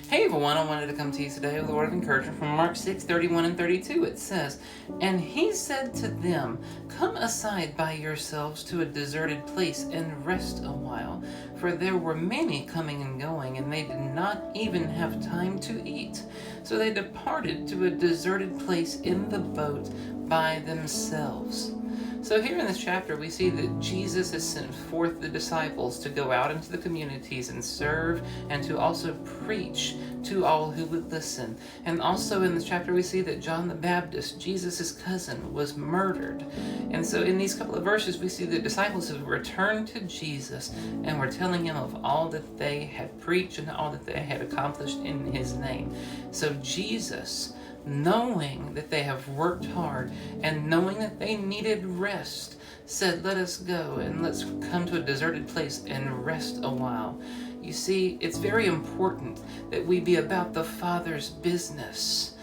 Hey everyone, I wanted to come to you today with a word of encouragement from Mark 6:31 and 32. It says, "And he said to them, Come aside by yourselves to a deserted place and rest a while. For there were many coming and going, and they did not even have time to eat. So they departed to a deserted place in the boat by themselves." So here in this chapter, we see that Jesus has sent forth the disciples to go out into the communities and serve and to also preach to all who would listen. And also in this chapter, we see that John the Baptist, Jesus' cousin, was murdered. And so in these couple of verses, we see the disciples have returned to Jesus and were telling him of all that they had preached and all that they had accomplished in his name. So Jesus, knowing that they have worked hard and knowing that they needed rest, said, "Let us go and let's come to a deserted place and rest a while." You see, it's very important that we be about the Father's business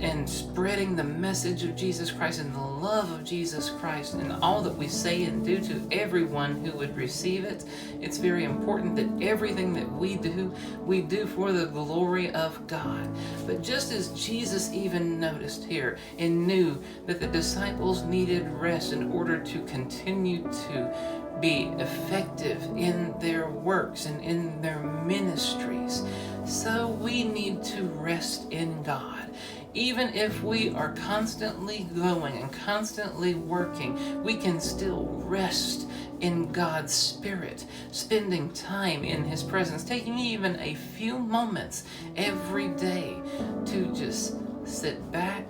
and spreading the message of Jesus Christ and the love of Jesus Christ and all that we say and do to everyone who would receive it. It's very important that everything that we do for the glory of God. But just as Jesus even noticed here and knew that the disciples needed rest in order to continue to be effective in their works and in their ministries, so we need to rest in God. Even if we are constantly going and constantly working, we can still rest in God's Spirit, spending time in His presence, taking even a few moments every day to just sit back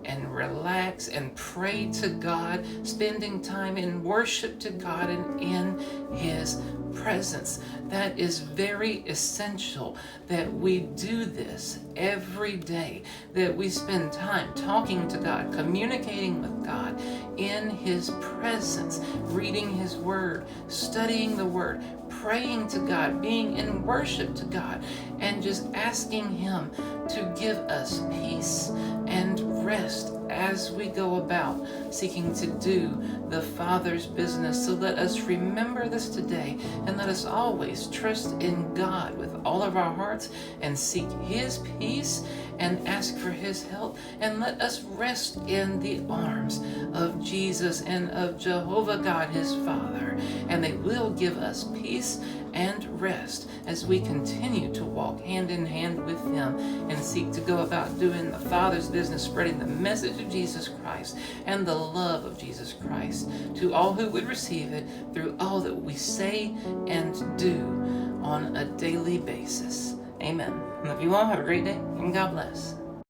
and relax and pray to God, spending time in worship to God and in His presence. That is very essential that we do this every day, that we spend time talking to God, communicating with God in His presence, reading His Word, studying the Word, praying to God, being in worship to God, and just asking Him to give us peace and rest as we go about seeking to do the Father's business. So let us remember this today, and let us always trust in God with all of our hearts and seek His peace and ask for His help, and let us rest in the arms of Jesus and of Jehovah God, His Father, and they will give us peace and rest as we continue to walk hand in hand with Him and seek to go about doing the Father's business, spreading the message of Jesus Christ and the love of Jesus Christ to all who would receive it through all that we say and do on a daily basis. Amen. Love you all. Have a great day, and God bless.